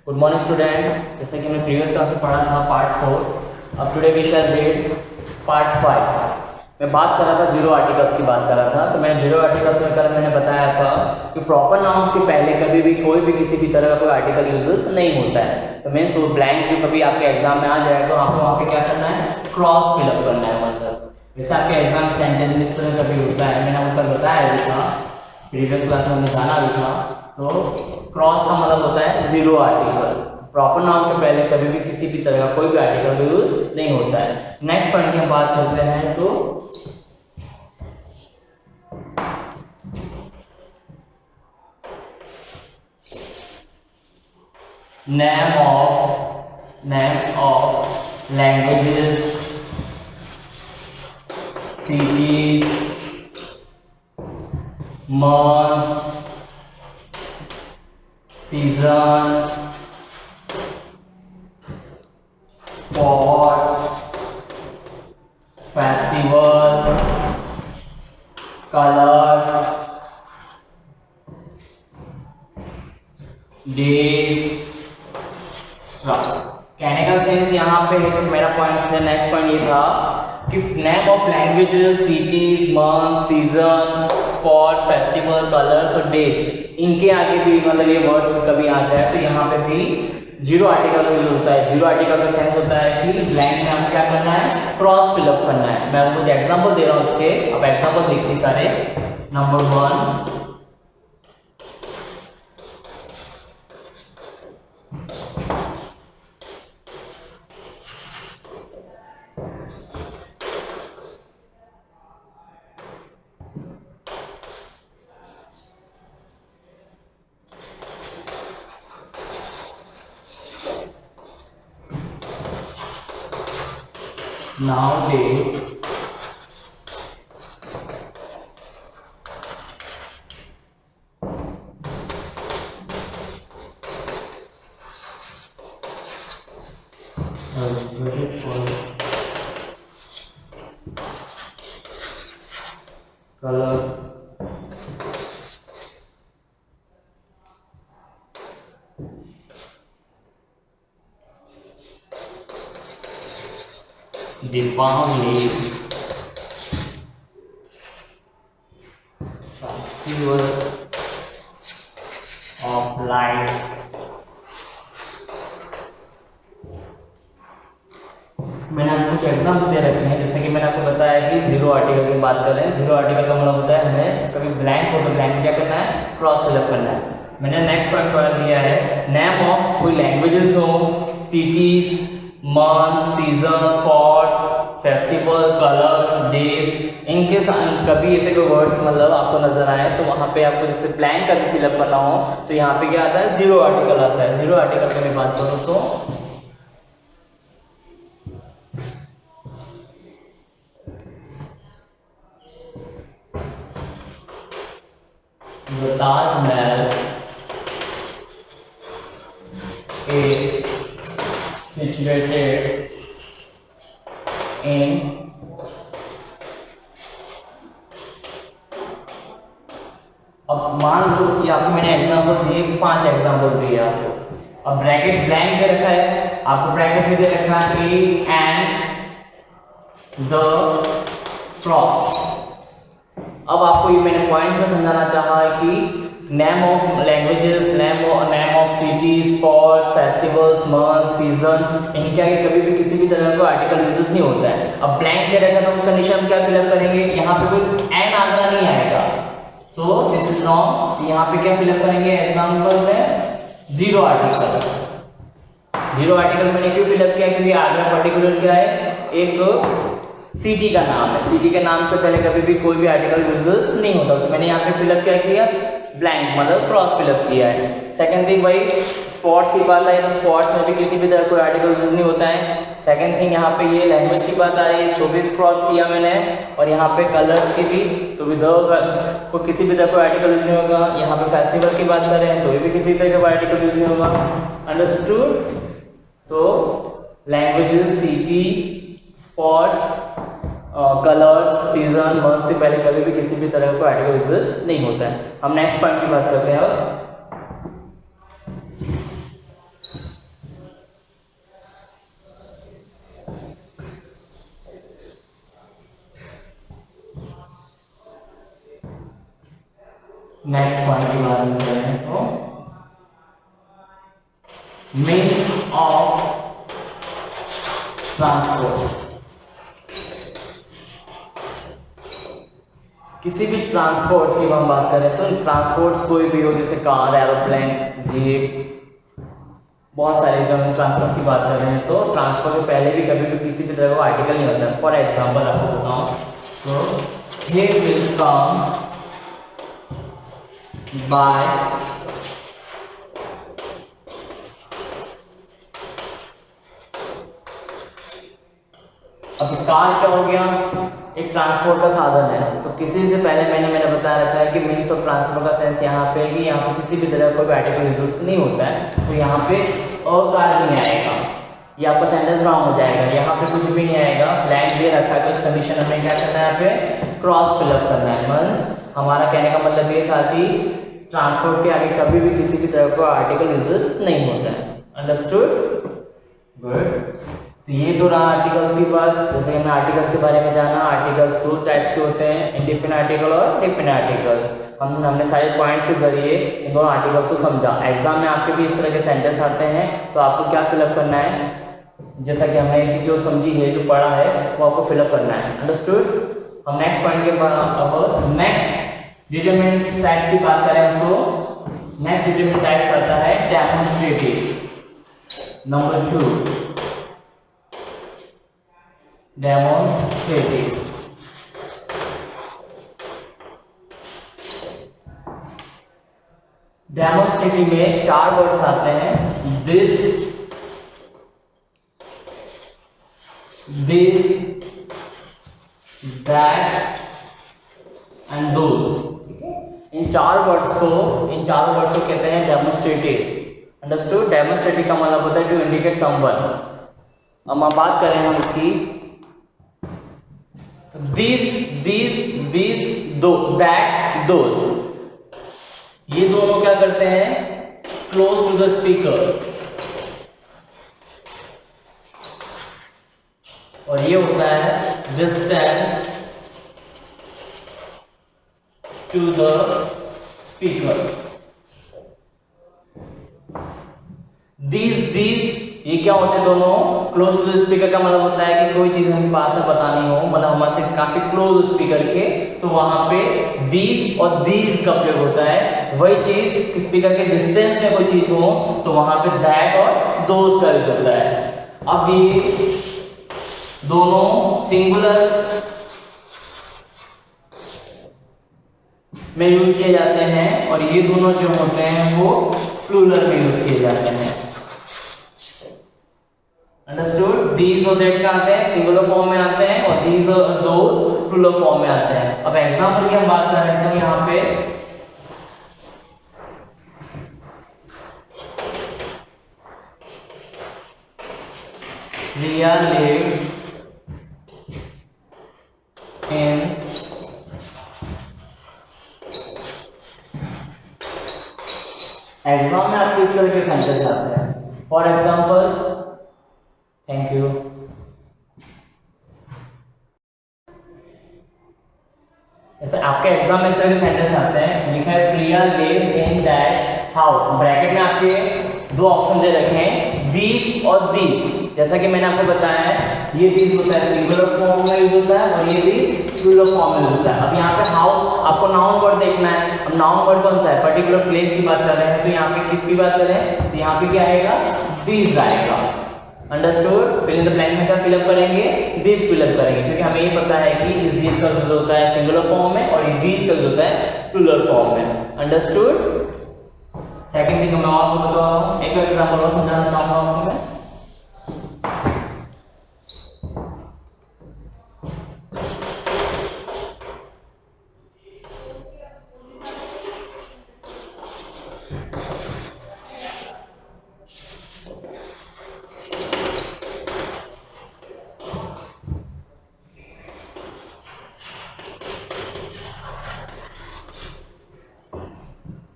Good morning students. जैसे कि हमने प्रीवियस क्लास में पढ़ा था पार्ट 4, अब today we shall read part 5। मैं बात कर रहा था जीरो आर्टिकल्स की बात कर रहा था। तो मैंने जीरो आर्टिकल्स में कल मैंने बताया था कि प्रॉपर नाउन्स के पहले कभी भी कोई भी किसी भी तरह का कोई आर्टिकल यूजेस नहीं होता है। तो मीन्स वो ब्लैंक जो कभी आपके एग्जाम में आ जाए तो आपको वहाँ पे क्या करना है, क्रॉस फिलअप करना है। मतलब जैसे आपके एग्जाम सेंटेंस में इस तरह कभी होता है, मैंने ऊपर बताया भी था, प्रीवियस क्लास में हमने जाना भी था। तो क्रॉस का मतलब होता है जीरो आर्टिकल। प्रॉपर नाउन के पहले कभी भी किसी भी तरह का कोई भी आर्टिकल यूज नहीं होता है। नेक्स्ट पॉइंट की हम बात करते हैं तो names of languages, cities, months, seasons, sports, festivals, colors, days, कहने का सेंस यहाँ पे है कि मेरा पॉइंट नेक्स्ट पॉइंट ये था कि name of languages, cities, month, season, spots, festival, colours और डेज, इनके आगे भी मतलब ये वर्ड्स कभी आ जाए तो यहाँ पे भी जीरो आर्टिकल यूज होता है। जीरो आर्टिकल का सेंस होता है कि ब्लैंक में हमें क्या करना है, क्रॉस फिलअप करना है। मैं आपको एग्जाम्पल दे रहा हूँ इसके, अब एग्जाम्पल देखिए सारे। Number 1, nowadays color Deepavali, festival of lights, मैंने आपको कुछ एग्जाम्पल दे रखे हैं। जैसे कि मैंने आपको बताया कि जीरो आर्टिकल की बात कर रहे हैं। जीरो आर्टिकल का मतलब होता है हमें कभी ब्लैंक हो तो ब्लैंक में क्या करना है, क्रॉस फिलअप करना है। मैंने नेक्स्ट पॉइंट पढ़ लिया है, नेम ऑफ कोई लैंग्वेजेस हो, cities, month, season, spots, festival, colours, days, इनके कभी ऐसे कोई वर्ड्स मतलब आपको नजर आए तो वहाँ पे आपको जैसे ब्लैंक का भी फिलअप करना हो तो यहाँ पे क्या आता है, जीरो आर्टिकल आता है। जीरो आर्टिकल की मैं बात करूँ तो the Taj Mahal is situated in अब मान लो कि आपको मैंने एग्जांपल दिए, 5 एग्जांपल दिए आपको। अब ब्रैकेट ब्लैंक दे रखा है, आपको ब्रैकेट में दे रखा है ए एंड द क्रॉस। अब आपको ये मैंने पॉइंट में समझाना चाहा है कि name of languages, name of cities, spots, festivals, month, season, इनके आगे कभी भी किसी भी तरह का आर्टिकल यूज नहीं होता है। अब ब्लैंक दे रखा तो उस कंडीशन हम क्या फिलअप करेंगे, यहाँ पे कोई एन आंसर नहीं आएगा, सो दिस इज रॉन्ग। यहाँ पे क्या फिलअप करेंगे, एग्जाम्पल में जीरो आर्टिकल। जीरो आर्टिकल मैंने क्यों फिलअप किया, क्योंकि आगे पर्टिकुलर क्या है, एक सिटी का नाम है। सिटी के नाम से पहले कभी भी कोई भी आर्टिकल यूज नहीं होता, तो मैंने यहाँ पे फिलअप क्या किया, ब्लैंक मतलब क्रॉस फिलअप किया है। सेकंड थिंग वही स्पॉट्स की बात आई तो स्पॉट्स में भी किसी भी तरह कोई आर्टिकल यूज नहीं होता है। सेकंड थिंग यहाँ पे ये लैंग्वेज की बात आ रही है तो भी क्रॉस किया मैंने, और यहाँ पे कलर्स की भी तो भी दो कोई किसी भी तरह कोई आर्टिकल यूज नहीं होगा। यहाँ पे फेस्टिवल की बात करें तो भी किसी तरह का आर्टिकल यूज नहीं होगा। अंडरस्टूड। तो languages, city, spots, colours, season, month से पहले कभी भी किसी भी तरह का आर्टिकल यूज नहीं होता है। हम नेक्स्ट पॉइंट की बात करते हैं। अब एग्जाम्पल करें तो मीन्स ऑफ ट्रांसपोर्ट, किसी भी ट्रांसपोर्ट की हम बात करें तो ट्रांसपोर्ट्स कोई भी हो, जैसे कार, एरोप्लेन, जीप, बहुत सारे जब हम ट्रांसपोर्ट की बात कर रहे हैं तो ट्रांसपोर्ट के पहले भी कभी भी किसी भी तरह का आर्टिकल नहीं होता है। फॉर एग्जांपल आपको बताऊं तो ही विल कम बाय अब कार क्या हो गया, एक ट्रांसपोर्ट का साधन है। तो किसी से पहले मैंने बता रखा है कि मीन्स ऑफ ट्रांसपोर्ट का सेंस यहाँ पे कि यहाँ पे किसी भी तरह कोई आर्टिकल यूज नहीं होता है, तो यहाँ पे अकार नहीं आएगा, ये आपका सेंटेंस रॉन्ग हो जाएगा। यहाँ पे कुछ भी नहीं आएगा, ब्लैंक दे रखा है तो इस कंडीशन हमें क्या करना है, यहाँ पे क्रॉस फिलअप करना है। मीन्स हमारा कहने का मतलब ये था कि ट्रांसपोर्ट के आगे कभी भी किसी भी तरह का आर्टिकल यूज नहीं होता है। अंडरस्टूड? गुड। तो ये तो रहा आर्टिकल्स की बात। जैसे हमने आर्टिकल्स के बारे में जाना, आर्टिकल्स दो टाइप्स के होते हैं, इंडेफिनिट आर्टिकल और डेफिनिट आर्टिकल। हमने सारे पॉइंट्स के जरिए इन दोनों आर्टिकल्स को समझा। एग्जाम में आपके भी इस तरह के सेंटेंस आते हैं तो आपको क्या फिलअप करना है, जैसा कि हमने एक चीज जो समझी है, जो पढ़ा है, वो आपको फिलअप करना है। अंडरस्टूड? हम नेक्स्ट पॉइंट के बाद अब नेक्स्ट डिटरमिनेंट टाइप्स की बात करें तो नेक्स्ट डिटरमिनेंट टाइप्स आता है डेमोन्स्ट्रेटिव। Number 2 demonstrative. डेमोन्स्ट्रेटिव में 4 वर्ड्स आते हैं, दिस, दैट एंड दोज। इन चारों वर्ड्स को कहते हैं डेमोन्स्ट्रेटिव। अंडरस्टूड? डेमोन्स्ट्रेटिव का मतलब होता है टू इंडिकेट समवन। अब हम बात करें हम इसकी, दिस, दो, दैट, दोज, ये दोनों क्या करते हैं, क्लोज टू द स्पीकर, और ये होता है distant to the speaker. these ये क्या होते हैं दोनों, क्लोज टू द स्पीकर का मतलब होता है कि कोई चीज हमें बात में बतानी हो, मतलब हमारे से काफी क्लोज स्पीकर के, तो वहां पे these और these का प्रयोग होता है। वही चीज स्पीकर के डिस्टेंस में कोई चीज हो तो वहां पे that और those का यूज होता है। अब ये दोनों सिंगुलर में यूज किए जाते हैं और ये दोनों जो होते हैं वो प्लूरल में यूज किए जाते हैं। अंडरस्टूड? दीज और दैट का आते हैं सिंगुलर फॉर्म में आते हैं और दीज और दोज प्लूरल फॉर्म में आते हैं। अब एग्जांपल की हम बात कर रहे हैं तो यहाँ पे Riya lives in एग्जाम में आपके इस तरह के सेंटेंस आते हैं। फॉर एग्जाम्पल, थैंक यू, ऐसे आपके एग्जाम में इस तरह के सेंटेंस आते हैं, लिखा है Priya lives in dash house, bracket में आपके दो ऑप्शन दे रखे हैं, दीज और दीज। जैसा कि मैंने आपको बताया है, ये दीज होता है सिंगुलर फॉर्म में यूज होता है और ये दीज प्लूरल फॉर्म में यूज होता है। अब यहाँ पे हाउस आपको नाउन वर्ड देखना है। अब नाउन वर्ड कौन सा है, पर्टिकुलर प्लेस की बात कर रहे हैं, तो यहाँ पे किसकी बात कर रहे हैं, तो यहाँ पे क्या आएगा, दीज आएगा। Understood? Fill in the blank में क्या फिलअप करेंगे, दिस फिलअप करेंगे, क्योंकि हमें ये पता है कि इस दिस का यूज होता है सिंगुलर फॉर्म में और इस दिस का यूज होता है प्लूरल फॉर्म में। अंडरस्टूड? सेकंड थिंग मैं आपको बता रहा हूं, एक एग्जांपल और समझाना चाहूंगा आपको मैं।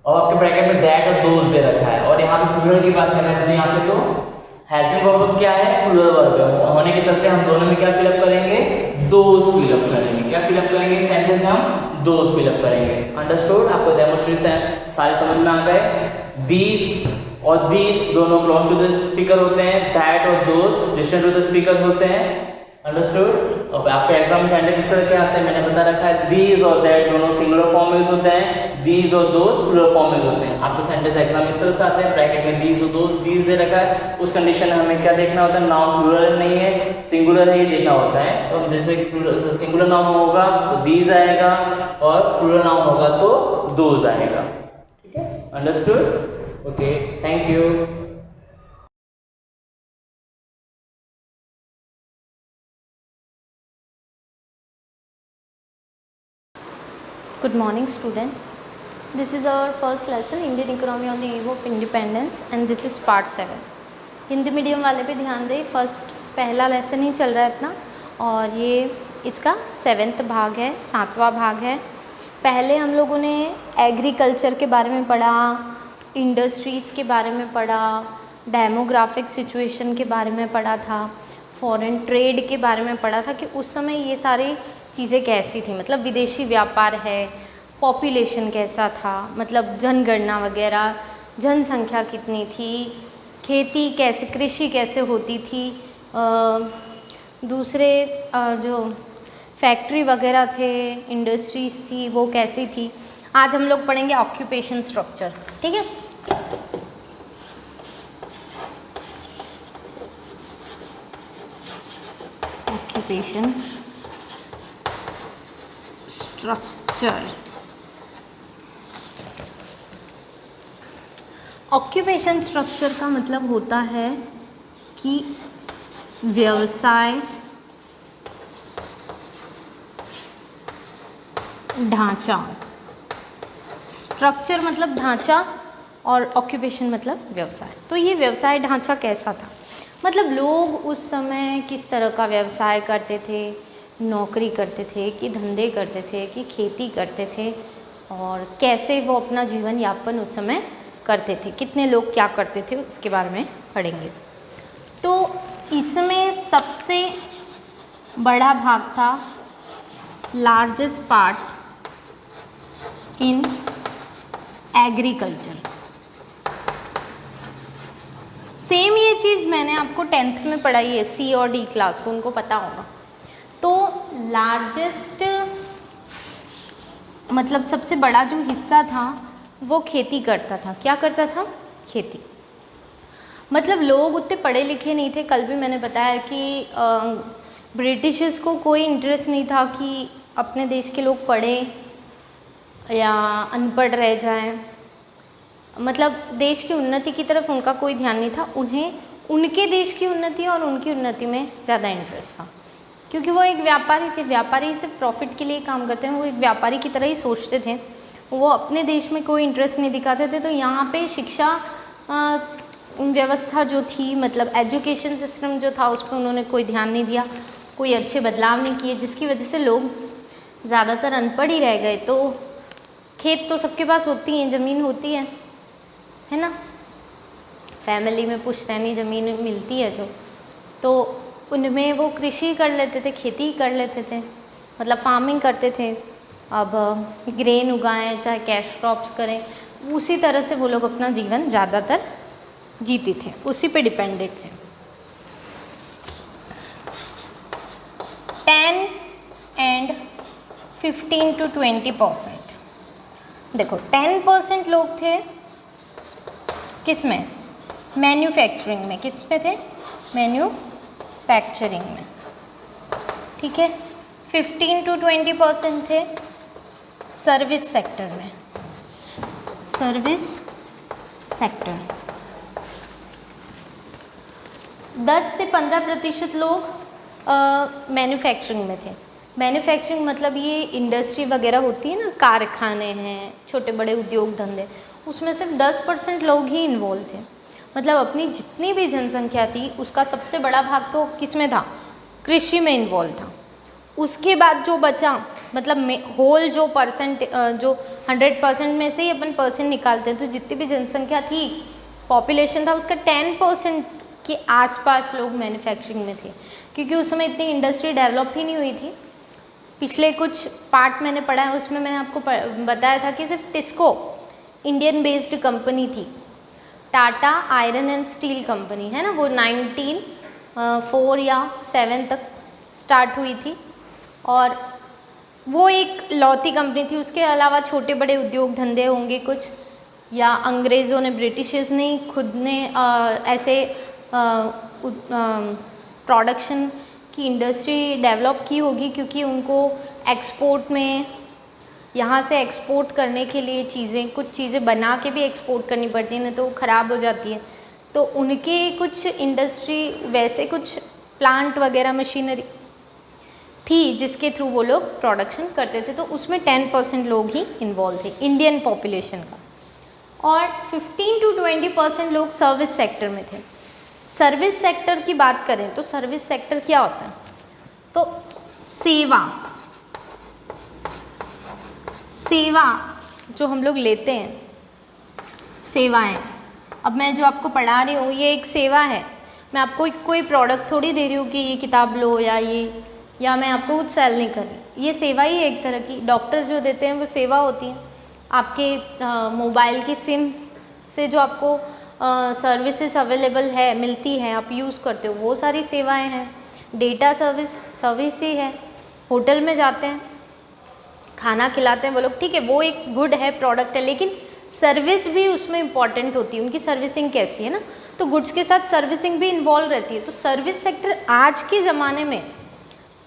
और आपके ब्रैकेट में दैट और दोज दे रखा है और यहाँ पे प्लूरल की बात कर रहे हैं तो यहाँ पे तो हेल्पिंग वर्ब क्या है, प्लूरल वर्ब होने के चलते हम दोनों में क्या फिलअप करेंगे, दोज फिलअप करेंगे। क्या फिलअप करेंगे, सेंटेंस में हम दोज फिलअप करेंगे। अंडरस्टूड? आपको डेमोन्स्ट्रेशन सारे समझ में आ गए। दीज और दीज दोनों क्लोज टू द स्पीकर होते हैं, दैट और those distant to the speaker होते हैं। अंडरस्टूड। अब आपके एग्जाम सेंटेंस किस तरह के आते हैं मैंने बता रखा है। दीज और दैट दोनों सिंगुलर फॉर्म में यूज होते हैं, दीज और दोज प्लूरल फॉर्म में यूज होते हैं। आपके सेंटेंस एग्जाम इस तरह से आते हैं, ब्रैकेट में दीज और दोज, दीज दे रखा है, उस कंडीशन में हमें क्या देखना होता है, नाउन प्लूरल नहीं है सिंगुलर है ये देखना होता है। तो जैसे सिंगुलर नाउन होगा तो दीज आएगा और प्लूरल नाउन होगा तो दोज आएगा। ठीक है, understood. Okay, thank you. Good morning student. This is our first lesson Indian economy on the eve of independence and this is part 7. Hindi medium वाले पे ध्यान दें, पहला लेसन ही चल रहा है अपना और ये इसका 7वां भाग है, 7वां भाग है। पहले हम लोगों ने एग्रीकल्चर के बारे में पढ़ा, इंडस्ट्रीज़ के बारे में पढ़ा, डेमोग्राफिक सिचुएशन के बारे में पढ़ा था, फॉरेन ट्रेड के बारे में पढ़ा था कि उस समय ये सारी चीज़ें कैसी थी, मतलब विदेशी व्यापार है, पॉपुलेशन कैसा था, मतलब जनगणना वगैरह, जनसंख्या कितनी थी, खेती कैसे, कृषि कैसे होती थी, दूसरे जो फैक्ट्री वगैरह थे, इंडस्ट्रीज़ थी वो कैसी थी। आज हम लोग पढ़ेंगे ऑक्यूपेशन स्ट्रक्चर। ठीक है, ऑक्यूपेशन स्ट्रक्चर। ऑक्यूपेशन स्ट्रक्चर का मतलब होता है कि व्यवसाय ढांचा, स्ट्रक्चर मतलब ढांचा और ऑक्यूपेशन मतलब व्यवसाय। तो ये व्यवसाय ढांचा कैसा था, मतलब लोग उस समय किस तरह का व्यवसाय करते थे, नौकरी करते थे कि धंधे करते थे कि खेती करते थे, और कैसे वो अपना जीवन यापन उस समय करते थे, कितने लोग क्या करते थे उसके बारे में पढ़ेंगे। तो इसमें सबसे बड़ा भाग था, largest part in agriculture. Same ये चीज़ मैंने आपको 10th में पढ़ाई है, सी और डी क्लास को, उनको पता होगा। तो लार्जेस्ट मतलब सबसे बड़ा जो हिस्सा था वो खेती करता था। क्या करता था? खेती। मतलब लोग उतने पढ़े लिखे नहीं थे। कल भी मैंने बताया कि ब्रिटिशर्स को कोई इंटरेस्ट नहीं था कि अपने देश के लोग पढ़ें या अनपढ़ रह जाएं, मतलब देश की उन्नति की तरफ उनका कोई ध्यान नहीं था। उन्हें उनके देश की उन्नति और उनकी उन्नति में ज़्यादा इंटरेस्ट था, क्योंकि वो एक व्यापारी थे। व्यापारी सिर्फ प्रॉफिट के लिए काम करते हैं, वो एक व्यापारी की तरह ही सोचते थे। वो अपने देश में कोई इंटरेस्ट नहीं दिखाते थे। तो यहाँ पे शिक्षा व्यवस्था जो थी, मतलब एजुकेशन सिस्टम जो था, उस पर उन्होंने कोई ध्यान नहीं दिया, कोई अच्छे बदलाव नहीं किए, जिसकी वजह से लोग ज़्यादातर अनपढ़ ही रह गए। तो खेत तो सबके पास होती हैं, ज़मीन होती है ना, फैमिली में पुश्तैनी ज़मीन मिलती है जो, तो उनमें वो कृषि कर लेते थे, खेती कर लेते थे, मतलब फार्मिंग करते थे। अब ग्रेन उगाएं चाहे कैश क्रॉप्स करें, उसी तरह से वो लोग अपना जीवन ज़्यादातर जीते थे, उसी पे डिपेंडेंट थे। 10 and 15 to 20%। देखो 10% लोग थे किस में? मैन्युफैक्चरिंग में। किस में थे? मैन्युफैक्चरिंग में। ठीक है। 15 to 20% थे सर्विस सेक्टर में। Service sector. 10 से 15% लोग मैन्युफैक्चरिंग में थे। मैन्युफैक्चरिंग मतलब ये इंडस्ट्री वगैरह होती है ना, कारखाने हैं, छोटे बड़े उद्योग धंधे, उसमें सिर्फ 10% लोग ही इन्वॉल्व थे। मतलब अपनी जितनी भी जनसंख्या थी उसका सबसे बड़ा भाग तो किस में था? कृषि में इन्वॉल्व था। उसके बाद जो बचा, मतलब होल जो परसेंट, जो 100% में से ही अपन परसेंट निकालते हैं, तो जितनी भी जनसंख्या थी, पॉपुलेशन था, उसका 10% के आसपास लोग मैन्युफैक्चरिंग में थे, क्योंकि उस समय इतनी इंडस्ट्री डेवलप ही नहीं हुई थी। पिछले कुछ पार्ट मैंने पढ़ा है, उसमें मैंने आपको बताया था कि सिर्फ टिस्को इंडियन बेस्ड कंपनी थी, Tata iron and steel company, है ना, वो 1904 या 7 तक स्टार्ट हुई थी और वो एक लौती कंपनी थी। उसके अलावा छोटे बड़े उद्योग धंधे होंगे कुछ, या अंग्रेज़ों ने, ब्रिटिशर्स ने खुद ने ऐसे प्रोडक्शन की इंडस्ट्री डेवलप की होगी, क्योंकि उनको एक्सपोर्ट में, यहाँ से एक्सपोर्ट करने के लिए चीज़ें, कुछ चीज़ें बना के भी एक्सपोर्ट करनी पड़ती हैं, नहीं तो वो ख़राब हो जाती है। तो उनके कुछ इंडस्ट्री, वैसे कुछ प्लांट वगैरह मशीनरी थी जिसके थ्रू वो लोग प्रोडक्शन करते थे। तो उसमें 10% लोग ही इन्वॉल्व थे इंडियन पॉपुलेशन का, और 15 to 20% लोग सर्विस सेक्टर में थे। सर्विस सेक्टर की बात करें तो सर्विस सेक्टर क्या होता है? तो सेवा जो हम लोग लेते हैं, सेवाएं। अब मैं जो आपको पढ़ा रही हूँ ये एक सेवा है। मैं आपको कोई प्रोडक्ट थोड़ी दे रही हूँ कि ये किताब लो या मैं आपको कुछ सेल नहीं कर रही। ये सेवा ही है एक तरह की। डॉक्टर जो देते हैं वो सेवा होती है। आपके मोबाइल की सिम से जो आपको सर्विसेज अवेलेबल है, मिलती है, आप यूज़ करते हो, वो सारी सेवाएं हैं। डेटा सर्विस ही है। होटल में जाते हैं, खाना खिलाते हैं वो लोग, ठीक है, वो एक गुड है, प्रोडक्ट है, लेकिन सर्विस भी उसमें इम्पॉर्टेंट होती है। उनकी सर्विसिंग कैसी है ना, तो गुड्स के साथ सर्विसिंग भी इन्वॉल्व रहती है। तो सर्विस सेक्टर आज के ज़माने में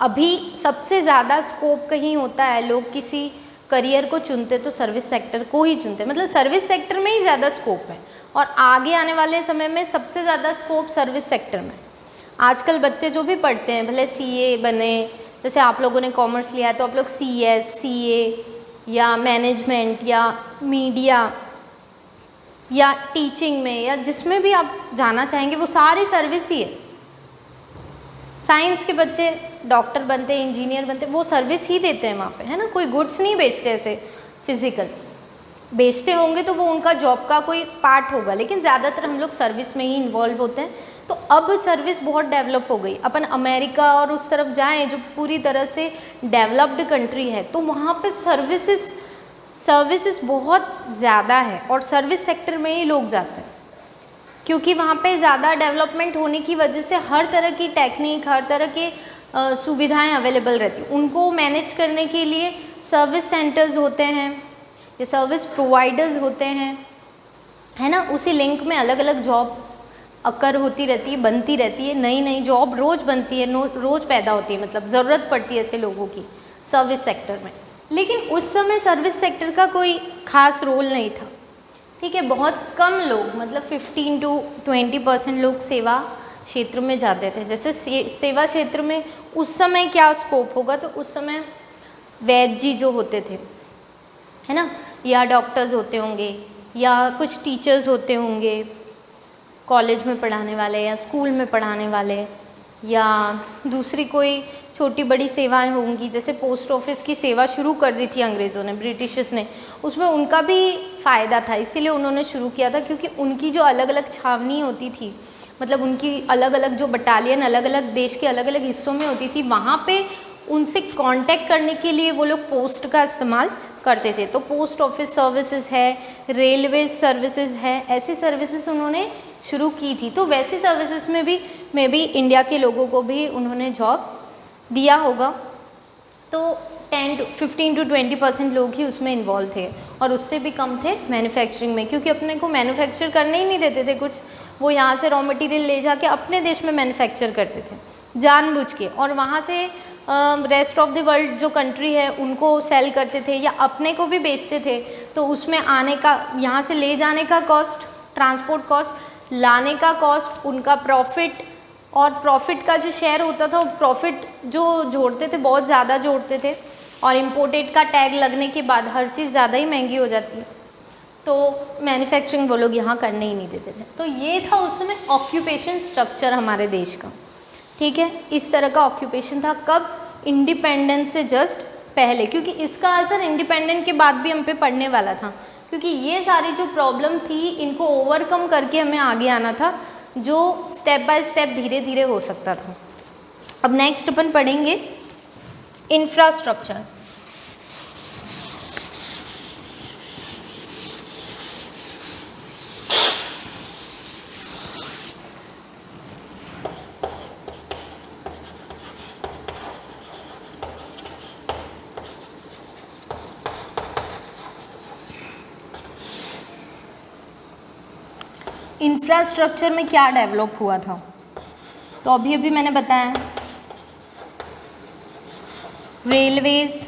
अभी सबसे ज़्यादा स्कोप कहीं होता है, लोग किसी करियर को चुनते तो सर्विस सेक्टर को ही चुनते, मतलब सर्विस सेक्टर में ही ज़्यादा स्कोप है। और आगे आने वाले समय में सबसे ज़्यादा स्कोप सर्विस सेक्टर में। आजकल बच्चे जो भी पढ़ते हैं, भले सीए बने, जैसे आप लोगों ने कॉमर्स लिया है तो आप लोग सीएस, सीए या मैनेजमेंट या मीडिया या टीचिंग में या जिसमें भी आप जाना चाहेंगे वो सारी सर्विस ही है। साइंस के बच्चे डॉक्टर बनते हैं, इंजीनियर बनते हैं, वो सर्विस ही देते हैं वहाँ पे, है ना। कोई गुड्स नहीं बेचते, ऐसे फिजिकल बेचते होंगे तो वो उनका जॉब का कोई पार्ट होगा, लेकिन ज़्यादातर हम लोग सर्विस में ही इन्वॉल्व होते हैं। तो अब सर्विस बहुत डेवलप हो गई। अपन अमेरिका और उस तरफ जाएं जो पूरी तरह से डेवलप्ड कंट्री है, तो वहाँ पे सर्विसेज बहुत ज़्यादा है और सर्विस सेक्टर में ही लोग जाते हैं, क्योंकि वहाँ पे ज़्यादा डेवलपमेंट होने की वजह से हर तरह की टेक्निक, हर तरह के सुविधाएं अवेलेबल रहती हैं। उनको मैनेज करने के लिए सर्विस सेंटर्स होते हैं या सर्विस प्रोवाइडर्स होते हैं, है ना। उसी लिंक में अलग अलग जॉब अकर होती रहती है, बनती रहती है, नई नई जॉब रोज़ बनती है, रोज़ पैदा होती है, मतलब ज़रूरत पड़ती है ऐसे लोगों की सर्विस सेक्टर में। लेकिन उस समय सर्विस सेक्टर का कोई ख़ास रोल नहीं था, ठीक है। बहुत कम लोग, मतलब 15 to 20% लोग सेवा क्षेत्र में जाते थे। जैसे सेवा क्षेत्र में उस समय क्या स्कोप होगा, तो उस समय वैद्य जी जो होते थे, है ना, या डॉक्टर्स होते होंगे, या कुछ टीचर्स होते होंगे कॉलेज में पढ़ाने वाले या स्कूल में पढ़ाने वाले, या दूसरी कोई छोटी बड़ी सेवाएं होंगी। जैसे पोस्ट ऑफिस की सेवा शुरू कर दी थी अंग्रेज़ों ने, ब्रिटिशर्स ने, उसमें उनका भी फ़ायदा था, इसीलिए उन्होंने शुरू किया था, क्योंकि उनकी जो अलग अलग छावनी होती थी, मतलब उनकी अलग अलग जो बटालियन अलग अलग देश के अलग अलग हिस्सों में होती थी, वहाँ पे उनसे कांटेक्ट करने के लिए वो लोग पोस्ट का इस्तेमाल करते थे। तो पोस्ट ऑफिस सर्विसेज है, रेलवे सर्विसेज है, ऐसी सर्विसेज उन्होंने शुरू की थी। तो वैसी सर्विसेज में भी मे बी इंडिया के लोगों को भी उन्होंने जॉब दिया होगा। तो 15 to 20% लोग ही उसमें इन्वॉल्व थे, और उससे भी कम थे मैन्युफैक्चरिंग में, क्योंकि अपने को मैन्युफैक्चर करने ही नहीं देते थे कुछ। वो यहाँ से रॉ मटेरियल ले जाके अपने देश में मैन्युफैक्चर करते थे जानबूझ के, और वहाँ से रेस्ट ऑफ द वर्ल्ड जो कंट्री है उनको सेल करते थे या अपने को भी बेचते थे। तो उसमें आने का, यहाँ से ले जाने का कॉस्ट, ट्रांसपोर्ट कॉस्ट, लाने का कॉस्ट, उनका प्रॉफिट, और प्रॉफिट का जो शेयर होता था वो प्रॉफिट जो जोड़ते थे बहुत ज़्यादा जोड़ते थे, और इम्पोर्टेड का टैग लगने के बाद हर चीज़ ज़्यादा ही महंगी हो जाती है। तो मैन्युफैक्चरिंग वो लोग यहाँ करने ही नहीं देते थे। तो ये था उस समय ऑक्यूपेशन स्ट्रक्चर हमारे देश का, ठीक है। इस तरह का ऑक्यूपेशन था कब? इंडिपेंडेंस से जस्ट पहले, क्योंकि इसका असर इंडिपेंडेंट के बाद भी हम पे पड़ने वाला था, क्योंकि ये सारी जो प्रॉब्लम थी इनको ओवरकम करके हमें आगे आना था, जो स्टेप बाय स्टेप धीरे धीरे हो सकता था। अब नेक्स्ट अपन पढ़ेंगे इंफ्रास्ट्रक्चर। इंफ्रास्ट्रक्चर में क्या डेवलप हुआ था, तो अभी अभी मैंने बताया railways,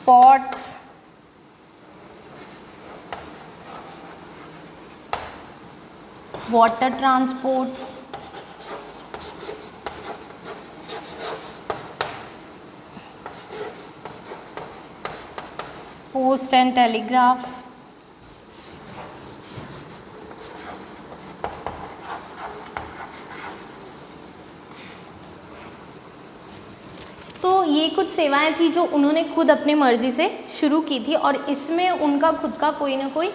ports, water transports, post and telegraph, तो ये कुछ सेवाएं थी जो उन्होंने खुद अपनी मर्जी से शुरू की थी और इसमें उनका खुद का कोई ना कोई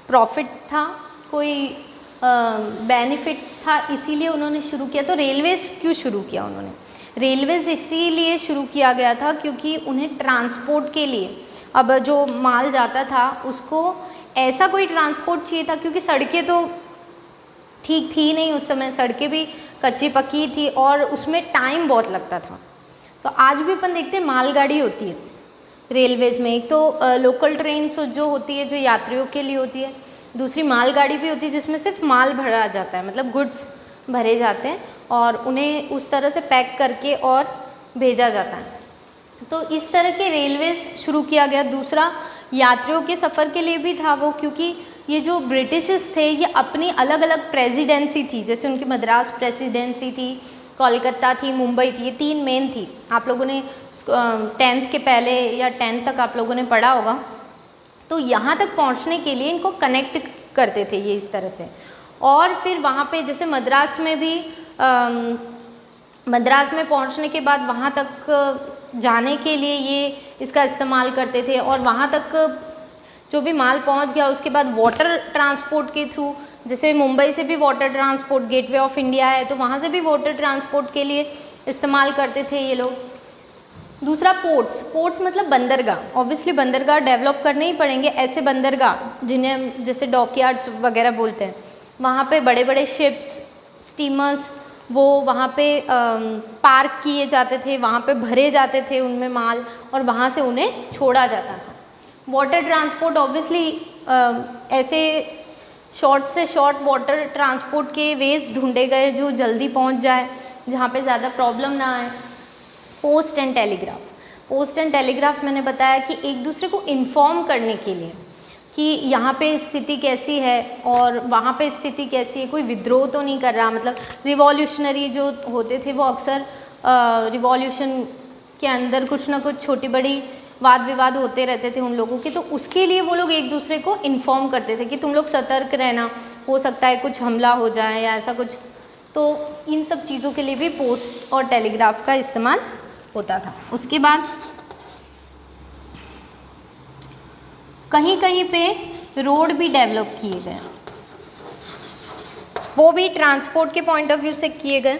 प्रॉफिट था, कोई बेनिफिट था, इसीलिए उन्होंने शुरू किया। तो रेलवेज क्यों शुरू किया उन्होंने? रेलवेज इसीलिए शुरू किया गया था क्योंकि उन्हें ट्रांसपोर्ट के लिए, अब जो माल जाता था उसको ऐसा कोई ट्रांसपोर्ट चाहिए था, क्योंकि सड़कें तो ठीक थी नहीं उस समय, सड़कें भी कच्ची पक्की थी और उसमें टाइम बहुत लगता था। तो आज भी अपन देखते हैं मालगाड़ी होती है रेलवेज़ में, एक तो लोकल ट्रेन जो होती है जो यात्रियों के लिए होती है, दूसरी मालगाड़ी भी होती है जिसमें सिर्फ माल भरा जाता है, मतलब गुड्स भरे जाते हैं और उन्हें उस तरह से पैक करके और भेजा जाता है। तो इस तरह के रेलवेज शुरू किया गया। दूसरा यात्रियों के सफ़र के लिए भी था वो, क्योंकि ये जो ब्रिटिशर्स थे ये अपनी अलग अलग प्रेसिडेंसी थी, जैसे उनकी मद्रास प्रेसिडेंसी थी, कोलकाता थी, मुंबई थी, ये 3 मेन थी। आप लोगों ने 10th के पहले या 10th तक आप लोगों ने पढ़ा होगा। तो यहाँ तक पहुँचने के लिए इनको कनेक्ट करते थे ये इस तरह से, और फिर वहाँ पे जैसे मद्रास में भी मद्रास में पहुँचने के बाद वहाँ तक जाने के लिए ये इसका इस्तेमाल करते थे, और वहाँ तक जो भी माल पहुँच गया उसके बाद वाटर ट्रांसपोर्ट के थ्रू, जैसे मुंबई से भी water transport gateway of India है तो वहाँ से भी वाटर ट्रांसपोर्ट के लिए इस्तेमाल करते थे ये लोग। दूसरा पोर्ट्स मतलब बंदरगाह, ऑब्वियसली बंदरगाह डेवलप करने ही पड़ेंगे, ऐसे बंदरगाह जिन्हें जैसे डॉकयार्ड्स वगैरह बोलते हैं, वहाँ पे बड़े बड़े शिप्स, स्टीमर्स वो वहाँ पे पार्क किए जाते थे, वहाँ पे भरे जाते थे उनमें माल और वहाँ से उन्हें छोड़ा जाता था। वाटर ट्रांसपोर्ट ऑब्वियसली ऐसे शॉर्ट से शॉर्ट वाटर ट्रांसपोर्ट के वेज ढूंढे गए जो जल्दी पहुँच जाए, जहाँ पे ज़्यादा प्रॉब्लम ना आए। पोस्ट एंड टेलीग्राफ मैंने बताया कि एक दूसरे को इन्फॉर्म करने के लिए कि यहाँ पे स्थिति कैसी है और वहाँ पे स्थिति कैसी है, कोई विद्रोह तो नहीं कर रहा, मतलब रिवॉल्यूशनरी जो होते थे वो अक्सर रिवॉल्यूशन के अंदर कुछ ना कुछ छोटी बड़ी वाद विवाद होते रहते थे उन लोगों के, तो उसके लिए वो लोग एक दूसरे को इन्फॉर्म करते थे कि तुम लोग सतर्क रहना, हो सकता है कुछ हमला हो जाए या ऐसा कुछ। तो इन सब चीज़ों के लिए भी पोस्ट और टेलीग्राफ का इस्तेमाल होता था। उसके बाद कहीं कहीं पे रोड भी डेवलप किए गए, वो भी ट्रांसपोर्ट के पॉइंट ऑफ व्यू से किए गए।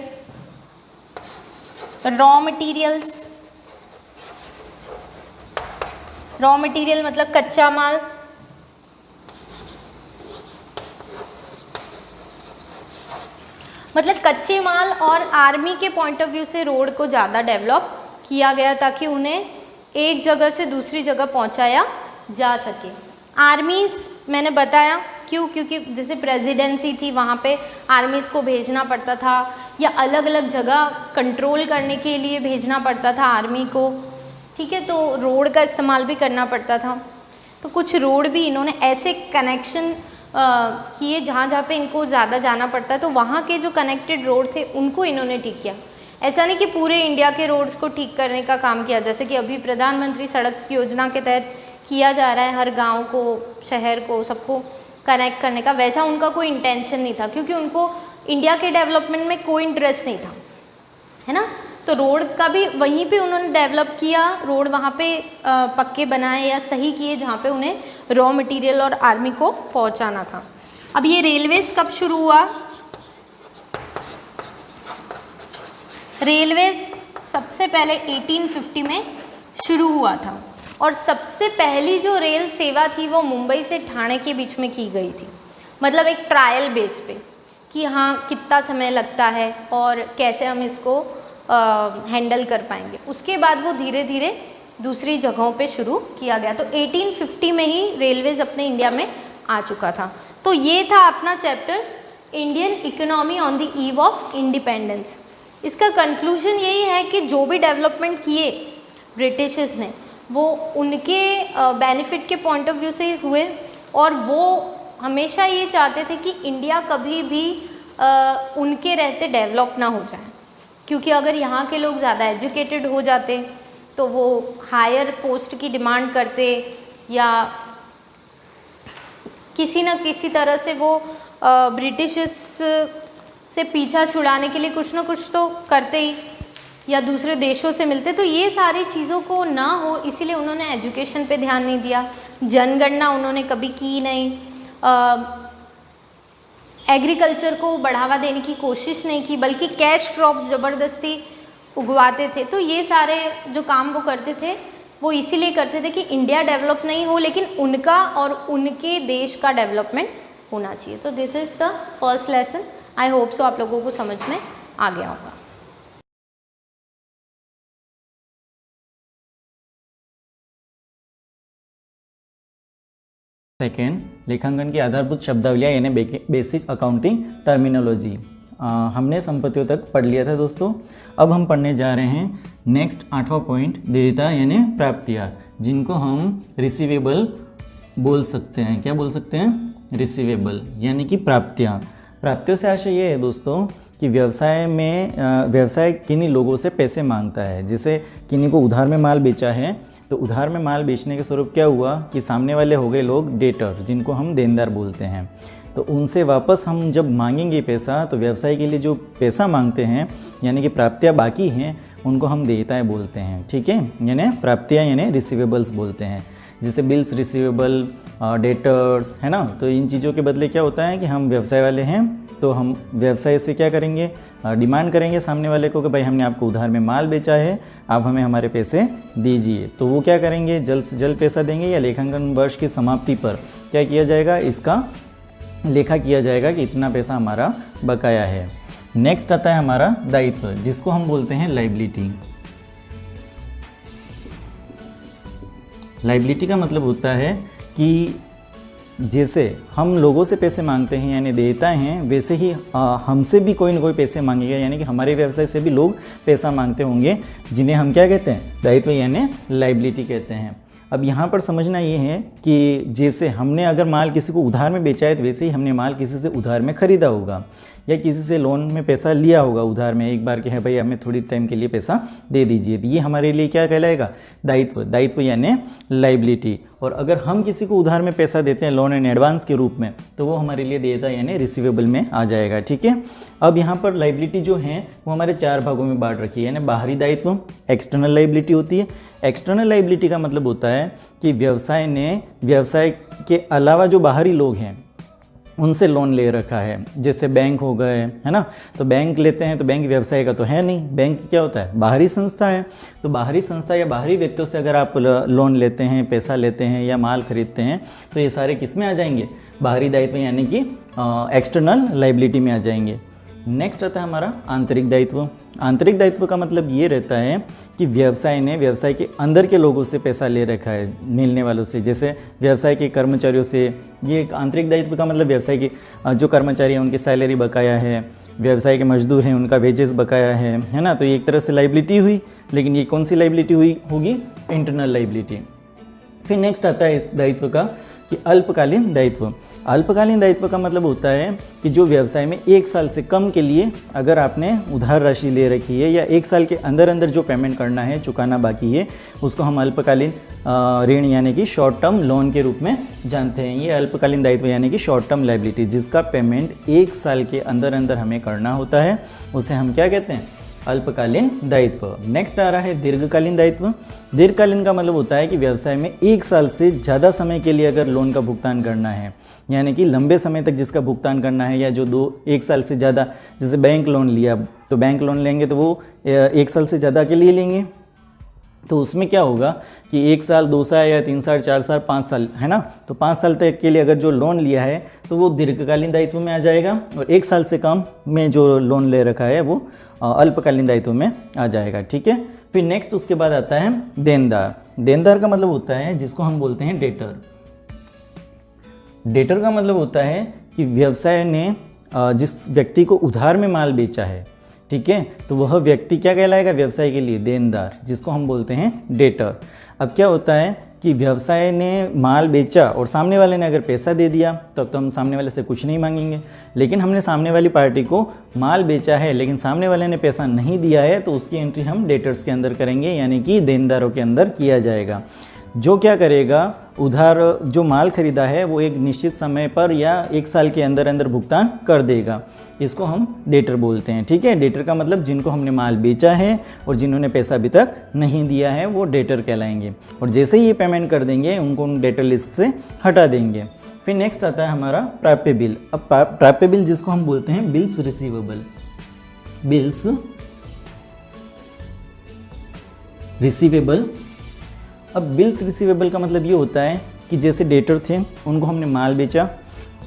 रॉ मटेरियल मतलब कच्चा माल, मतलब कच्चे माल, और आर्मी के पॉइंट ऑफ व्यू से रोड को ज़्यादा डेवलप किया गया ताकि उन्हें एक जगह से दूसरी जगह पहुंचाया जा सके। आर्मीज़ मैंने बताया क्यों, क्योंकि जैसे प्रेसिडेंसी थी वहाँ पे आर्मीज़ को भेजना पड़ता था या अलग अलग जगह कंट्रोल करने के लिए भेजना पड़ता था आर्मी को, ठीक है, तो रोड का इस्तेमाल भी करना पड़ता था। तो कुछ रोड भी इन्होंने ऐसे कनेक्शन किए जहाँ जहाँ पे इनको ज़्यादा जाना पड़ता है, तो वहाँ के जो कनेक्टेड रोड थे उनको इन्होंने ठीक किया। ऐसा नहीं कि पूरे इंडिया के रोड्स को ठीक करने का काम किया, जैसे कि अभी प्रधानमंत्री सड़क योजना के तहत किया जा रहा है, हर गांव को, शहर को, सबको कनेक्ट करने का, वैसा उनका कोई इंटेंशन नहीं था, क्योंकि उनको इंडिया के डेवलपमेंट में कोई इंटरेस्ट नहीं था, है ना। तो रोड का भी वहीं पे उन्होंने डेवलप किया, रोड वहाँ पे पक्के बनाए या सही किए जहाँ पे उन्हें रॉ मटेरियल और आर्मी को पहुँचाना था। अब ये रेलवेज़ कब शुरू हुआ? रेलवेज़ सबसे पहले 1850 में शुरू हुआ था, और सबसे पहली जो रेल सेवा थी वो मुंबई से ठाणे के बीच में की गई थी, मतलब एक ट्रायल बेस पे कि हाँ कितना समय लगता है और कैसे हम इसको हैंडल कर पाएंगे। उसके बाद वो धीरे धीरे दूसरी जगहों पे शुरू किया गया। तो 1850 में ही रेलवेज़ अपने इंडिया में आ चुका था। तो ये था अपना chapter Indian economy on the eve of independence. इसका कंक्लूजन यही है कि जो भी डेवलपमेंट किए ब्रिटिशर्स ने वो उनके बेनिफिट के पॉइंट ऑफ व्यू से हुए, और वो हमेशा ये चाहते थे कि इंडिया कभी भी उनके रहते डेवलप ना हो जाए, क्योंकि अगर यहाँ के लोग ज़्यादा एजुकेटेड हो जाते तो वो हायर पोस्ट की डिमांड करते, या किसी न किसी तरह से वो ब्रिटिशर्स से पीछा छुड़ाने के लिए कुछ ना कुछ तो करते ही, या दूसरे देशों से मिलते। तो ये सारी चीज़ों को ना हो इसीलिए उन्होंने एजुकेशन पे ध्यान नहीं दिया, जनगणना उन्होंने कभी की नहीं, एग्रीकल्चर को बढ़ावा देने की कोशिश नहीं की, बल्कि कैश क्रॉप्स ज़बरदस्ती उगवाते थे। तो ये सारे जो काम वो करते थे वो इसीलिए करते थे कि इंडिया डेवलप नहीं हो, लेकिन उनका और उनके देश का डेवलपमेंट होना चाहिए। तो this is the first lesson. I hope so आप लोगों को समझ में आ गया होगा। सेकेंड, लेखांकन की आधारभूत शब्दावलियाँ यानी बेसिक अकाउंटिंग टर्मिनोलॉजी। हमने संपत्तियों तक पढ़ लिया था दोस्तों। अब हम पढ़ने जा रहे हैं नेक्स्ट 8वां पॉइंट, देयता यानी प्राप्तियाँ, जिनको हम रिसीवेबल बोल सकते हैं। क्या बोल सकते हैं? रिसीवेबल यानी कि प्राप्तियाँ। प्राप्तियों से आशय ये है दोस्तों कि व्यवसाय किन्हीं लोगों से पैसे मांगता है। जैसे किन्हीं को उधार में माल बेचा है, तो उधार में माल बेचने के स्वरूप क्या हुआ कि सामने वाले हो गए लोग डेटर, जिनको हम देनदार बोलते हैं। तो उनसे वापस हम जब मांगेंगे पैसा, तो व्यवसाय के लिए जो पैसा मांगते हैं यानी कि प्राप्तियाँ बाकी हैं, उनको हम देयताएँ बोलते हैं। ठीक है, यानी प्राप्तियाँ यानी रिसीवेबल्स बोलते हैं। जैसे बिल्स रिसीवेबल, डेटर्स, है ना। तो इन चीज़ों के बदले क्या होता है कि हम व्यवसाय वाले हैं, तो हम व्यवसाय से क्या करेंगे, डिमांड करेंगे सामने वाले को कि भाई हमने आपको उधार में माल बेचा है, आप हमें हमारे पैसे दीजिए। तो वो क्या करेंगे, जल्द से जल्द पैसा देंगे, या लेखांकन वर्ष की समाप्ति पर क्या किया जाएगा, इसका लेखा किया जाएगा कि इतना पैसा हमारा बकाया है। नेक्स्ट आता है हमारा दायित्व, जिसको हम बोलते हैं लाइबिलिटी। लाइबिलिटी का मतलब होता है कि जैसे हम लोगों से पैसे मांगते हैं यानी देता हैं, वैसे ही हमसे भी कोई ना कोई पैसे मांगेगा, यानी कि हमारे व्यवसाय से भी लोग पैसा मांगते होंगे, जिन्हें हम क्या कहते हैं, दायित्व यानी लाइबिलिटी कहते हैं। अब यहाँ पर समझना ये है कि जैसे हमने अगर माल किसी को उधार में बेचा है, तो वैसे ही हमने माल किसी से उधार में ख़रीदा होगा, या किसी से लोन में पैसा लिया होगा उधार में एक बार, कि है भाई हमें थोड़ी टाइम के लिए पैसा दे दीजिए। ये हमारे लिए क्या कहलाएगा, दायित्व। दायित्व यानी लाइबिलिटी। और अगर हम किसी को उधार में पैसा देते हैं लोन एंड एडवांस के रूप में, तो वो हमारे लिए देयता यानी रिसीवेबल में आ जाएगा। ठीक है, अब यहाँ पर लाइबिलिटी जो है वो हमारे 4 भागों में बांट रखी है। यानी बाहरी दायित्व, एक्सटर्नल लाइबिलिटी होती है। एक्सटर्नल लाइबिलिटी का मतलब होता है कि व्यवसाय ने व्यवसाय के अलावा जो बाहरी लोग हैं उनसे लोन ले रखा है। जैसे बैंक हो गए, है ना। तो बैंक लेते हैं, तो बैंक व्यवसाय का तो है नहीं, बैंक क्या होता है, बाहरी संस्था है। तो बाहरी संस्था या बाहरी व्यक्तियों से अगर आप लोन लेते हैं, पैसा लेते हैं या माल खरीदते हैं, तो ये सारे किस में आ जाएंगे, बाहरी दायित्व यानी कि एक्सटर्नल लाइबिलिटी में आ जाएंगे। नेक्स्ट आता है हमारा आंतरिक दायित्व। आंतरिक दायित्व का मतलब ये रहता है कि व्यवसाय ने व्यवसाय के अंदर के लोगों से पैसा ले रखा है, मिलने वालों से। जैसे व्यवसाय के कर्मचारियों से, ये एक आंतरिक दायित्व का मतलब व्यवसाय के जो कर्मचारी हैं उनकी सैलरी बकाया है, व्यवसाय के मजदूर हैं उनका वेजेस बकाया है ना। तो ये एक तरह से लाइबिलिटी हुई, लेकिन ये कौन सी लाइबिलिटी होगी, इंटरनल लाइबिलिटी। फिर नेक्स्ट आता है इस दायित्व का कि अल्पकालीन दायित्व। अल्पकालीन दायित्व का मतलब होता है कि जो व्यवसाय में 1 साल से कम के लिए अगर आपने उधार राशि ले रखी है, या 1 साल के अंदर अंदर जो पेमेंट करना है, चुकाना बाकी है, उसको हम अल्पकालीन ऋण यानी कि शॉर्ट टर्म लोन के रूप में जानते हैं। ये अल्पकालीन दायित्व यानी कि शॉर्ट टर्म लाइबिलिटी, जिसका पेमेंट 1 साल के अंदर अंदर हमें करना होता है, उसे हम क्या कहते हैं, अल्पकालीन दायित्व। नेक्स्ट आ रहा है दीर्घकालीन दायित्व। दीर्घकालीन का मतलब होता है कि व्यवसाय में 1 साल से ज़्यादा समय के लिए अगर लोन का भुगतान करना है, यानी कि लंबे समय तक जिसका भुगतान करना है, या जो 1 साल से ज़्यादा, जैसे बैंक लोन लिया, तो बैंक लोन लेंगे तो वो 1 साल से ज़्यादा के लिए लेंगे। तो उसमें क्या होगा कि 1 साल, 2 साल या 3 साल, 4 साल, 5 साल, है ना। तो 5 साल तक के लिए अगर जो लोन लिया है तो वो दीर्घकालीन दायित्व में आ जाएगा, और 1 साल से कम में जो लोन ले रखा है वो अल्पकालीन दायित्व में आ जाएगा। ठीक है, फिर नेक्स्ट उसके बाद आता है देनदार। देनदार का मतलब होता है जिसको हम बोलते हैं डेटर। डेटर का मतलब होता है कि व्यवसाय ने जिस व्यक्ति को उधार में माल बेचा है, ठीक है, तो वह व्यक्ति क्या कहलाएगा व्यवसाय के लिए? देनदार, जिसको हम बोलते हैं डेटर। अब क्या होता है कि व्यवसाय ने माल बेचा और सामने वाले ने अगर पैसा दे दिया तो अब तो हम सामने वाले से कुछ नहीं मांगेंगे, लेकिन हमने सामने वाली पार्टी को माल बेचा है लेकिन सामने वाले ने पैसा नहीं दिया है तो उसकी एंट्री हम डेटर्स के अंदर करेंगे, यानी कि देनदारों के अंदर किया जाएगा। जो क्या करेगा, उधार जो माल खरीदा है वो एक निश्चित समय पर या 1 साल के अंदर अंदर भुगतान कर देगा, इसको हम डेटर बोलते हैं, ठीक है। डेटर का मतलब जिनको हमने माल बेचा है और जिन्होंने पैसा अभी तक नहीं दिया है वो डेटर कहलाएंगे, और जैसे ही ये पेमेंट कर देंगे उनको उन डेटर लिस्ट से हटा देंगे। फिर नेक्स्ट आता है हमारा प्राप्य बिल। अब प्राप्य बिल जिसको हम बोलते हैं बिल्स रिसीवेबल। Bills receivable. अब बिल्स रिसीवेबल का मतलब ये होता है कि जैसे डेटर थे, उनको हमने माल बेचा,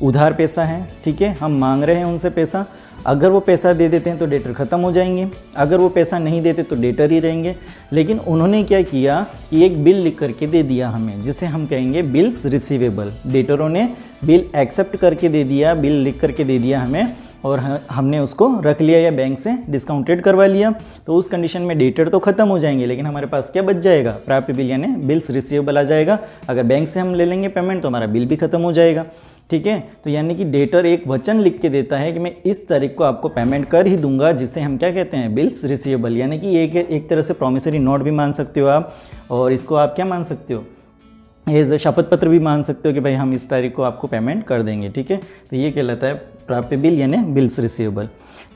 उधार पैसा है, ठीक है, हम मांग रहे हैं उनसे पैसा। अगर वो पैसा दे देते हैं तो डेटर ख़त्म हो जाएंगे, अगर वो पैसा नहीं देते तो डेटर ही रहेंगे। लेकिन उन्होंने क्या किया कि एक बिल लिख करके दे दिया हमें, जिसे हम कहेंगे बिल्स रिसीवेबल। डेटरों ने बिल एक्सेप्ट करके दे दिया, बिल लिख करके दे दिया हमें, और हमने उसको रख लिया या बैंक से डिस्काउंटेड करवा लिया, तो उस कंडीशन में डेटर तो खत्म हो जाएंगे, लेकिन हमारे पास क्या बच जाएगा? प्राप्य बिल यानी बिल्स रिसीवेबल आ जाएगा। अगर बैंक से हम ले लेंगे पेमेंट तो हमारा बिल भी खत्म हो जाएगा, ठीक है। तो यानी कि डेटर एक वचन लिख के देता है कि मैं इस तारीख को आपको पेमेंट कर ही दूंगा, जिसे हम क्या कहते हैं? Bills receivable. यानी कि एक तरह से प्रॉमिसरी नोट भी मान सकते हो आप, और इसको आप क्या मान सकते हो? एज शपथ पत्र भी मान सकते हो कि भाई हम इस तारीख को आपको पेमेंट कर देंगे, ठीक है। तो ये कहलाता है प्राप्य बिल यानी बिल्स रिसीवेबल।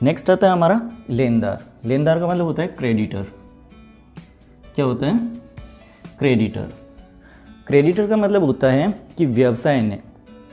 नेक्स्ट आता है हमारा लेनदार। लेनदार का मतलब होता है क्रेडिटर। क्या होता है? क्रेडिटर। क्रेडिटर का मतलब होता है कि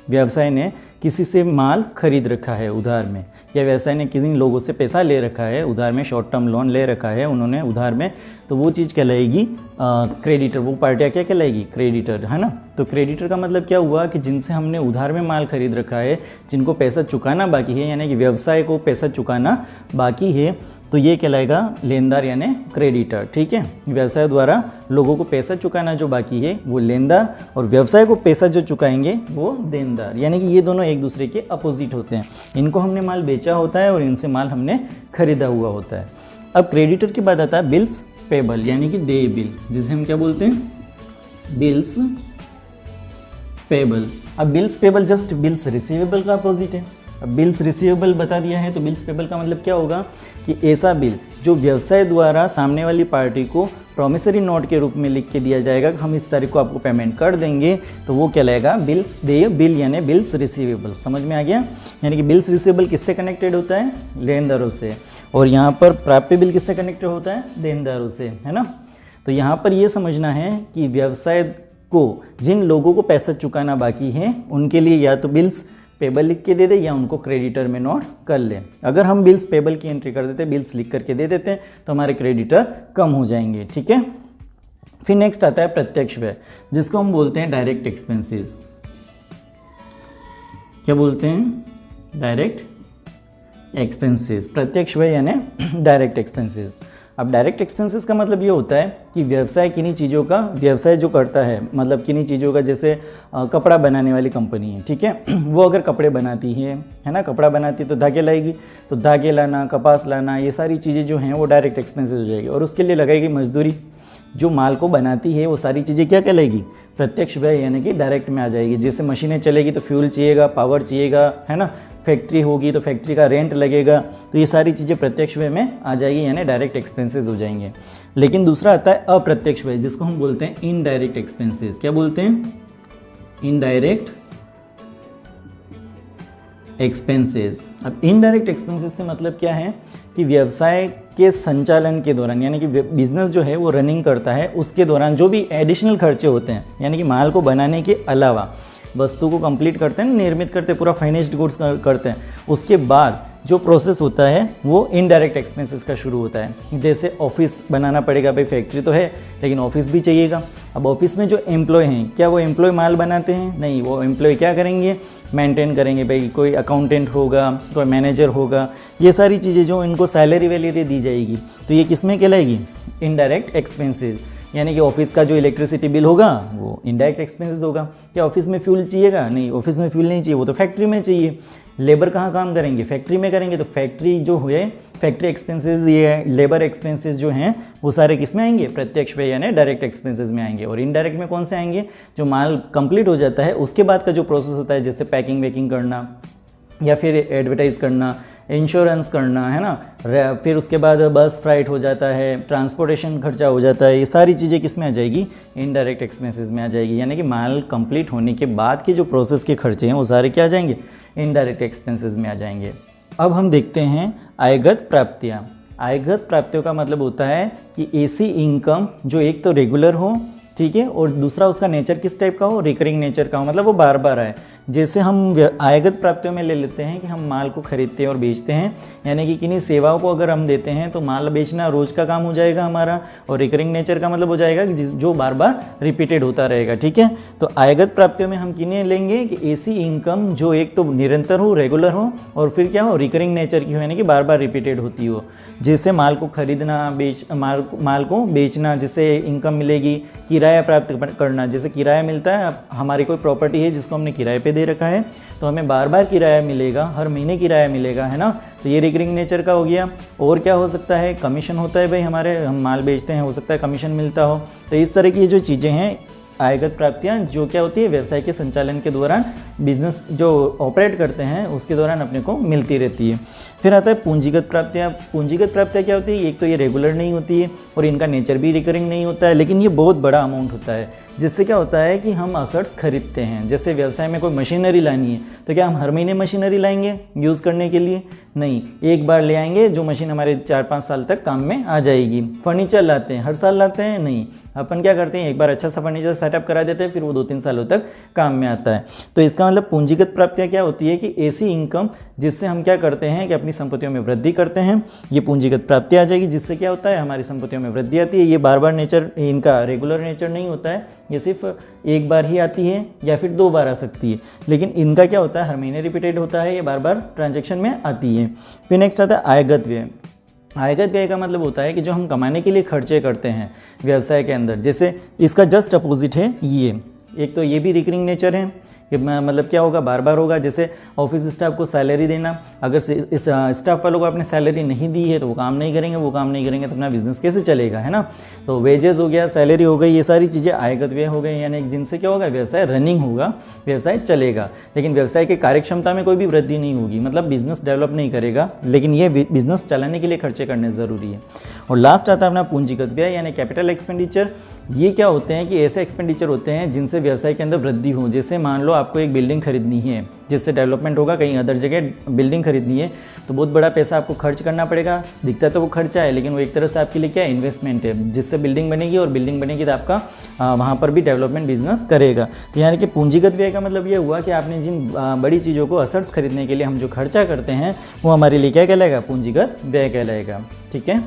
व्यवसाय ने किसी से माल खरीद रखा है उधार में, या व्यवसाय ने किसी लोगों से पैसा ले रखा है उधार में, शॉर्ट टर्म लोन ले रखा है उन्होंने उधार में, तो वो चीज़ कहलाएगी क्रेडिटर। वो पार्टियाँ क्या कहलाएगी? क्रेडिटर, है ना। तो क्रेडिटर का मतलब क्या हुआ कि जिनसे हमने उधार में माल खरीद रखा है, जिनको पैसा चुकाना बाकी है, यानी कि व्यवसाय को पैसा चुकाना बाकी है, तो ये कहलाएगा लेनदार यानी क्रेडिटर, ठीक है। व्यवसाय द्वारा लोगों को पैसा चुकाना जो बाकी है वो लेनदार, और व्यवसाय को पैसा जो चुकाएंगे वो देनदार, यानी कि ये दोनों एक दूसरे के अपोजिट होते हैं। इनको हमने माल बेचा होता है और इनसे माल हमने खरीदा हुआ होता है। अब क्रेडिटर के बाद आता है बिल्स पेबल, यानी कि देय बिल, जिसे हम क्या बोलते हैं? Bills payable. अब bills payable just bills receivable का अपोजिट है। अब बिल्स रिसीवेबल बता दिया है, तो बिल्स पेबल का मतलब क्या होगा कि ऐसा बिल जो व्यवसाय द्वारा सामने वाली पार्टी को प्रॉमिसरी नोट के रूप में लिख के दिया जाएगा कि हम इस तारीख को आपको पेमेंट कर देंगे, तो वो कहलाएगा बिल्स देय बिल यानी बिल्स रिसीवेबल। समझ में आ गया? यानी कि बिल्स रिसीवेबल किससे कनेक्टेड होता है? लेनदारों से, और यहाँ पर प्राप्य बिल किससे कनेक्टेड होता है? देनदारों से, है ना। तो यहाँ पर ये समझना है कि व्यवसाय को जिन लोगों को पैसा चुकाना बाकी है उनके लिए या तो बिल्स पेबल लिख के दे दे या उनको क्रेडिटर में नोट कर ले। अगर हम बिल्स पेबल की एंट्री कर देते, बिल्स लिख करके दे देते, तो हमारे क्रेडिटर कम हो जाएंगे, ठीक है। फिर नेक्स्ट आता है प्रत्यक्ष व्यय, जिसको हम बोलते हैं डायरेक्ट एक्सपेंसेस। क्या बोलते हैं? Direct expenses. प्रत्यक्ष व्यय यानी डायरेक्ट एक्सपेंसेस। अब डायरेक्ट एक्सपेंसेस का मतलब ये होता है कि व्यवसाय किन्हीं चीज़ों का, व्यवसाय जो करता है मतलब किन्हीं चीज़ों का, जैसे कपड़ा बनाने वाली कंपनी है, ठीक है, वो अगर कपड़े बनाती है ना, कपड़ा बनाती है तो धागे लाएगी, तो धागे लाना, कपास लाना, ये सारी चीज़ें जो हैं वो डायरेक्ट एक्सपेंसेस हो जाएगी, और उसके लिए लगेगी मजदूरी। जो माल को बनाती है वो सारी चीज़ें क्या कहलाएगी? प्रत्यक्ष व्यय यानी कि डायरेक्ट में आ जाएगी। जैसे मशीनें चलेगी तो फ्यूल चाहिएगा, पावर चाहिएगा, है ना, फैक्ट्री होगी तो फैक्ट्री का रेंट लगेगा, तो ये सारी चीज़ें प्रत्यक्ष व्यय में आ जाएगी, यानी डायरेक्ट एक्सपेंसेस हो जाएंगे। लेकिन दूसरा आता है अप्रत्यक्ष व्यय, जिसको हम बोलते हैं इनडायरेक्ट एक्सपेंसेस। क्या बोलते हैं? Indirect expenses. अब इनडायरेक्ट एक्सपेंसेस से मतलब क्या है कि व्यवसाय के संचालन के दौरान, यानी कि बिजनेस जो है वो रनिंग करता है, उसके दौरान जो भी एडिशनल खर्चे होते हैं, यानी कि माल को बनाने के अलावा वस्तु को कंप्लीट करते हैं, निर्मित करते हैं, पूरा फाइनिश्ड गुड्स करते हैं, उसके बाद जो प्रोसेस होता है वो इनडायरेक्ट एक्सपेंसेस का शुरू होता है। जैसे ऑफिस बनाना पड़ेगा, भाई फैक्ट्री तो है लेकिन ऑफिस भी चाहिएगा। अब ऑफिस में जो एम्प्लॉय हैं, क्या वो एम्प्लॉय माल बनाते हैं? नहीं, वो एम्प्लॉय क्या करेंगे? मेंटेन करेंगे, भाई कोई अकाउंटेंट होगा, कोई मैनेजर होगा, ये सारी चीज़ें जो इनको सैलरी वैलरी दी जाएगी, तो ये किस में कहलाएगी? Indirect expenses. यानी कि ऑफिस का जो इलेक्ट्रिसिटी बिल होगा वो इनडायरेक्ट एक्सपेंसेस होगा। क्या ऑफिस में फ्यूल चाहिएगा? नहीं, ऑफिस में फ्यूल नहीं चाहिए, वो तो फैक्ट्री में चाहिए। लेबर कहाँ काम करेंगे? फैक्ट्री में करेंगे। तो फैक्ट्री जो हुए, फैक्ट्री एक्सपेंसेस, ये लेबर एक्सपेंसेस जो हैं वो सारे किस में आएंगे? प्रत्यक्ष व्यय यानी डायरेक्ट एक्सपेंसेस में आएंगे। और इनडायरेक्ट में कौन से आएंगे? जो माल कंप्लीट हो जाता है उसके बाद का जो प्रोसेस होता है, जैसे पैकिंग वैकिंग करना या फिर एडवर्टाइज करना, इंश्योरेंस करना, है ना, फिर उसके बाद बस फ्लाइट हो जाता है, ट्रांसपोर्टेशन खर्चा हो जाता है, ये सारी चीज़ें किस में आ जाएगी? इनडायरेक्ट एक्सपेंसेस में आ जाएगी। यानी कि माल कंप्लीट होने के बाद के जो प्रोसेस के खर्चे हैं वो सारे क्या आ जाएंगे? इनडायरेक्ट एक्सपेंसेस में आ जाएंगे। अब हम देखते हैं आयगत प्राप्तियाँ। आयगत प्राप्तियों का मतलब होता है कि ऐसी इनकम जो एक तो रेगुलर हो, ठीक है, और दूसरा उसका नेचर किस टाइप का हो? रिकरिंग नेचर का हो, मतलब वो बार बार आए। जैसे हम आयगत प्राप्तियों में ले लेते हैं कि हम माल को खरीदते हैं और बेचते हैं, यानी कि किन्हीं सेवाओं को अगर हम देते हैं तो माल बेचना रोज का काम हो जाएगा हमारा। और रिकरिंग नेचर का मतलब हो जाएगा कि जो बार बार रिपीटेड होता रहेगा, ठीक है। तो आयगत प्राप्तियों में हम किन्हें लेंगे कि ऐसी इनकम जो एक तो निरंतर हो, रेगुलर हो, और फिर क्या हो? रिकरिंग नेचर की हो, यानी कि बार बार रिपीटेड होती हो। जैसे माल को खरीदना, माल को बेचना, जिससे इनकम मिलेगी। किराया प्राप्त करना, जैसे किराया मिलता है, हमारी कोई प्रॉपर्टी है जिसको हमने किराए पे दे रखा है तो हमें बार बार किराया मिलेगा, हर महीने किराया मिलेगा, है ना, तो ये रिकरिंग नेचर का हो गया। और क्या हो सकता है? कमीशन होता है भाई, हमारे हम माल बेचते हैं, हो सकता है कमीशन मिलता हो। तो इस तरह की ये जो चीज़ें हैं आयगत प्राप्तियाँ, जो क्या होती है? व्यवसाय के संचालन के दौरान, बिजनेस जो ऑपरेट करते हैं उसके दौरान अपने को मिलती रहती है। फिर आता है पूंजीगत प्राप्तियाँ। पूंजीगत प्राप्तियाँ क्या होती है? एक तो ये रेगुलर नहीं होती है और इनका नेचर भी रिकरिंग नहीं होता है, लेकिन ये बहुत बड़ा अमाउंट होता है। जिससे क्या होता है कि हम असेट्स खरीदते हैं। जैसे व्यवसाय में कोई मशीनरी लानी है तो क्या हम हर महीने मशीनरी लाएंगे यूज़ करने के लिए? नहीं, एक बार ले आएंगे जो मशीन हमारे 4-5 साल तक काम में आ जाएगी। फर्नीचर लाते हैं, हर साल लाते हैं? नहीं, अपन क्या करते हैं, एक बार अच्छा सा फर्नीचर सेटअप करा देते हैं, फिर वो 2-3 सालों तक काम में आता है। तो इसका मतलब पूंजीगत प्राप्तियाँ क्या होती है कि ऐसी इनकम जिससे हम क्या करते हैं कि अपनी संपत्तियों में वृद्धि करते हैं, ये पूंजीगत प्राप्ति आ जाएगी। जिससे क्या होता है? हमारी संपत्तियों में वृद्धि आती है। ये बार बार नेचर, इनका रेगुलर नेचर नहीं होता है, ये सिर्फ एक बार ही आती है या फिर 2 बार आ सकती है, लेकिन इनका क्या होता है? हर महीने रिपीटेड होता है, ये बार बार ट्रांजैक्शन में आती है। फिर नेक्स्ट आता है आयगत व्यय। आयगत व्यय का मतलब होता है कि जो हम कमाने के लिए खर्चे करते हैं व्यवसाय के अंदर, जैसे इसका जस्ट अपोजिट है ये। एक तो ये भी रिकरिंग नेचर है कि मतलब क्या होगा? बार बार होगा। जैसे ऑफिस स्टाफ को सैलरी देना, अगर इस स्टाफ वालों को आपने सैलरी नहीं दी है तो वो काम नहीं करेंगे, वो काम नहीं करेंगे तो अपना बिजनेस कैसे चलेगा, है ना। तो वेजेस हो गया, सैलरी हो गई, ये सारी चीज़ें आयगत व्यय हो गई, यानी जिनसे क्या होगा? व्यवसाय रनिंग होगा, व्यवसाय चलेगा, लेकिन व्यवसाय की कार्यक्षमता में कोई भी वृद्धि नहीं होगी, मतलब बिजनेस डेवलप नहीं करेगा, लेकिन ये बिजनेस चलाने के लिए खर्चे करने ज़रूरी है। और लास्ट आता है अपना पूंजीगत व्यय यानी कैपिटल एक्सपेंडिचर। ये क्या होते हैं कि ऐसे एक्सपेंडिचर होते हैं जिनसे व्यवसाय के अंदर वृद्धि हो। जैसे मान लो आपको एक बिल्डिंग खरीदनी है जिससे डेवलपमेंट होगा, कहीं अदर जगह बिल्डिंग खरीदनी है तो बहुत बड़ा पैसा आपको खर्च करना पड़ेगा। दिखता तो वो खर्चा है, लेकिन वो एक तरह से आपके लिए क्या है? इन्वेस्टमेंट है, जिससे बिल्डिंग बनेगी, और बिल्डिंग बनेगी तो आपका वहाँ पर भी डेवलपमेंट बिजनेस करेगा। तो यानी कि पूंजीगत व्यय का मतलब ये हुआ कि आपने जिन बड़ी चीज़ों को असेट्स खरीदने के लिए हम जो खर्चा करते हैं वो हमारे लिए क्या कहलाएगा? पूंजीगत व्यय कहलाएगा, ठीक है।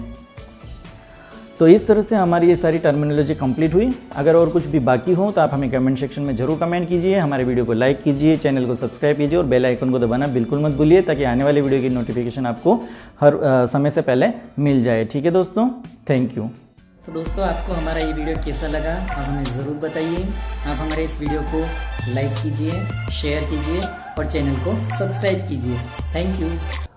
तो इस तरह से हमारी ये सारी टर्मिनोलॉजी कंप्लीट हुई। अगर और कुछ भी बाकी हो तो आप हमें कमेंट सेक्शन में ज़रूर कमेंट कीजिए, हमारे वीडियो को लाइक कीजिए, चैनल को सब्सक्राइब कीजिए और बेल आइकन को दबाना बिल्कुल मत भूलिए, ताकि आने वाली वीडियो की नोटिफिकेशन आपको हर समय से पहले मिल जाए, ठीक है दोस्तों। Thank you. तो दोस्तों, आपको हमारा ये वीडियो कैसा लगा आप हमें ज़रूर बताइए। आप हमारे इस वीडियो को लाइक कीजिए, शेयर कीजिए और चैनल को सब्सक्राइब कीजिए। Thank you.